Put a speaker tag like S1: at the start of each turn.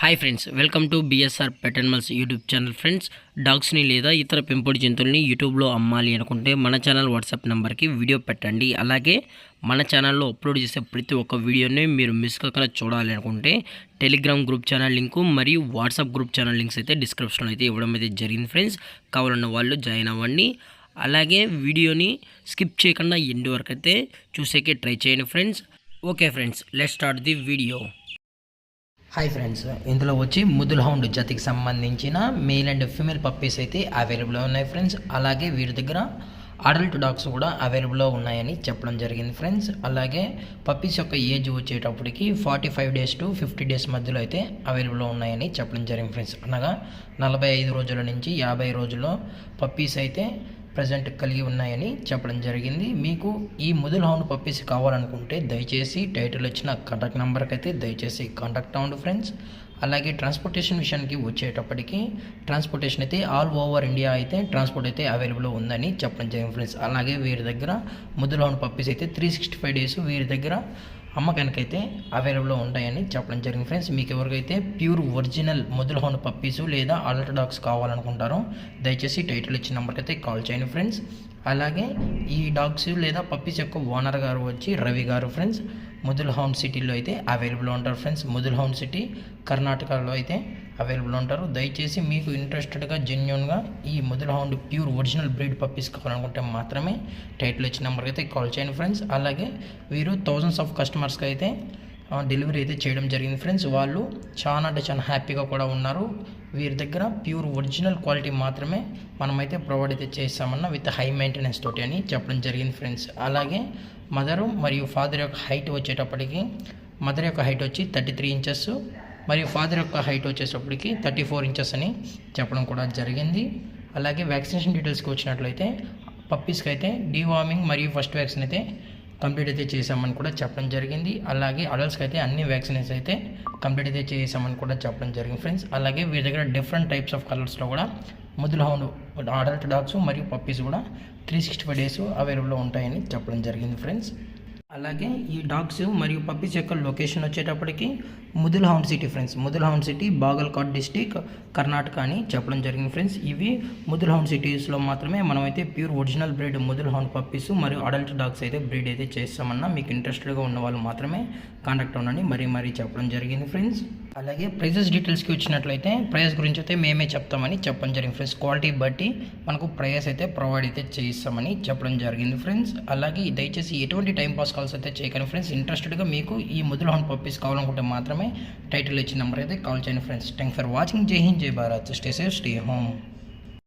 S1: Hi friends, welcome to BSR pet animals YouTube channel. Friends, డాగ్స్ని లేదా ఇతర పెంపుడు జంతువుల్ని యూట్యూబ్లో అమ్మాలి అనుకుంటే మన ఛానల్ వాట్సాప్ నెంబర్కి వీడియో పెట్టండి. అలాగే మన ఛానల్లో అప్లోడ్ చేసే ప్రతి ఒక్క వీడియోని మీరు మిస్ కాకుండా చూడాలి అనుకుంటే టెలిగ్రామ్ గ్రూప్ ఛానల్ లింకు మరియు వాట్సాప్ గ్రూప్ ఛానల్ లింక్స్ అయితే డిస్క్రిప్షన్లో అయితే ఇవ్వడం అయితే జరిగింది. ఫ్రెండ్స్, కావాలన్న వాళ్ళు జాయిన్ అవ్వండి. అలాగే వీడియోని స్కిప్ చేయకుండా ఎండ్ వరకు అయితే చూసేకే ట్రై చేయండి friends. Okay friends, let's start the video. Hi friends, ఇందులో వచ్చి ముదుల్ హౌండ్ జాతికి సంబంధించిన మేల్ అండ్ ఫీమేల్ పప్పీస్ అయితే అవైలబుల్లో ఉన్నాయి ఫ్రెండ్స్. అలాగే వీరి దగ్గర అడల్ట్ డాగ్స్ కూడా అవైలబుల్లో ఉన్నాయని చెప్పడం జరిగింది ఫ్రెండ్స్. అలాగే పప్పీస్ యొక్క ఏజ్ వచ్చేటప్పటికి 45 డేస్ టు 50 డేస్ మధ్యలో అయితే అవైలబుల్లో ఉన్నాయని చెప్పడం జరిగింది ఫ్రెండ్స్. అనగా 45 రోజుల నుంచి 50 రోజుల్లో పప్పీస్ అయితే ప్రజెంట్ కలిగి ఉన్నాయని చెప్పడం జరిగింది. మీకు ఈ ముదుల్ హౌండ్ పప్పీస్ కావాలనుకుంటే దయచేసి టైటిల్ వచ్చిన కాంటాక్ట్ నెంబర్కి అయితే దయచేసి కాంటాక్ట్ అవ్వండి ఫ్రెండ్స్. అలాగే ట్రాన్స్పోర్టేషన్ విషయానికి వచ్చేటప్పటికి ట్రాన్స్పోర్టేషన్ అయితే ఆల్ ఓవర్ ఇండియా అయితే ట్రాన్స్పోర్ట్ అయితే అవైలబుల్ ఉందని చెప్పడం జరిగింది ఫ్రెండ్స్. అలాగే వీరి దగ్గర ముదుల్ హౌండ్ పప్పీస్ అయితే 365 డేస్ వీరి దగ్గర అమ్మకానికైతే అవైలబుల్లో ఉంటాయని చెప్పడం జరిగింది ఫ్రెండ్స్. మీకు ఎవరికైతే pure original Mudhol hound puppies లేదా అడల్ట్ డాగ్స్ కావాలనుకుంటారో దయచేసి టైటిల్ ఇచ్చిన నెంబర్కి అయితే కాల్ చేయండి ఫ్రెండ్స్. అలాగే ఈ డాగ్స్ లేదా పప్పీస్ యొక్క ఓనర్ గారు వచ్చి రవి గారు ఫ్రెండ్స్. ముదుల్ హౌండ్ సిటీలో అయితే అవైలబుల్ ఉంటారు ఫ్రెండ్స్. ముదుల్ హౌండ్ సిటీ కర్ణాటకలో అయితే అవైలబుల్ ఉంటారు. దయచేసి మీకు ఇంట్రెస్టెడ్గా జెన్యున్గా ఈ Mudhol hound pure original breed puppies కావాలనుకుంటే మాత్రమే టైటిల్ ఇచ్చిన నెంబర్కి అయితే కాల్ చేయండి ఫ్రెండ్స్. అలాగే వీరు థౌజండ్స్ ఆఫ్ కస్టమర్స్కి అయితే డెలివరీ అయితే చేయడం జరిగింది ఫ్రెండ్స్. వాళ్ళు చాలా అంటే చాలా హ్యాపీగా కూడా ఉన్నారు. వీరి దగ్గర ప్యూర్ ఒరిజినల్ క్వాలిటీ మాత్రమే మనమైతే ప్రొవైడ్ అయితే చేస్తామన్న విత్ హై మెయింటెనెన్స్ తోటి అని చెప్పడం జరిగింది ఫ్రెండ్స్. అలాగే మదరు మరియు ఫాదర్ యొక్క హైట్ వచ్చేటప్పటికి మదర్ యొక్క హైట్ వచ్చి 33 ఇంచెస్ మరియు ఫాదర్ యొక్క హైట్ వచ్చేటప్పటికి 34 ఇంచెస్ అని చెప్పడం కూడా జరిగింది. అలాగే వ్యాక్సినేషన్ డీటెయిల్స్కి వచ్చినట్లయితే పప్పీస్కి అయితే డీవార్మింగ్ మరియు ఫస్ట్ వ్యాక్సిన్ అయితే కంప్లీట్ అయితే చేసామని కూడా చెప్పడం జరిగింది. అలాగే అడల్ట్స్కి అయితే అన్ని వ్యాక్సినేషన్స్ అయితే కంప్లీట్ అయితే చేసామని కూడా చెప్పడం జరిగింది ఫ్రెండ్స్. అలాగే వీరి దగ్గర డిఫరెంట్ టైప్స్ ఆఫ్ కలర్స్లో కూడా ముదుల్ హౌండ్ అడల్ట్ డాగ్స్ మరియు పప్పీస్ కూడా 365 డేస్ అవైలబుల్లో ఉంటాయని చెప్పడం జరిగింది ఫ్రెండ్స్. అలాగే ఈ డాగ్స్ మరియు పప్పీస్ యొక్క లొకేషన్ వచ్చేటప్పటికి Mudhol hound city friends. Mudhol hound city Bagalkot district Karnataka అని చెప్పడం జరిగింది ఫ్రెండ్స్. ఇవి ముదుల్ హౌండ్ సిటీస్లో మాత్రమే మనమైతే pure original breed Mudhol hound puppies మరియు అడల్ట్ డాగ్స్ అయితే బ్రీడ్ అయితే చేస్తామన్నా మీకు ఇంట్రెస్టెడ్గా ఉన్న వాళ్ళు మాత్రమే కాంటాక్ట్ అవ్వండి మరీ చెప్పడం జరిగింది ఫ్రెండ్స్. అలాగే ప్రైజెస్ డీటెయిల్స్కి వచ్చినట్లయితే ప్రైస్ గురించి అయితే మేమే చెప్తామని చెప్పడం జరిగింది ఫ్రెండ్స్. క్వాలిటీ బట్టి మనకు ప్రైస్ అయితే ప్రొవైడ్ అయితే చేయిస్తామని చెప్పడం జరిగింది ఫ్రెండ్స్. అలాగే దయచేసి ఎటువంటి టైం పాస్ కాల్స్ అయితే చేయకండి ఫ్రెండ్స్. ఇంట్రెస్టెడ్గా మీకు ఈ ముదుల్ హౌండ్ పప్పీస్ కావాలనుకుంటే మాత్రమే టైటిల్ ఇచ్చిన నెంబర్ అయితే కాల్ చేయండి ఫ్రెండ్స్. Thank for watching. జై హింద్, జై Bharat. Stay safe, stay home.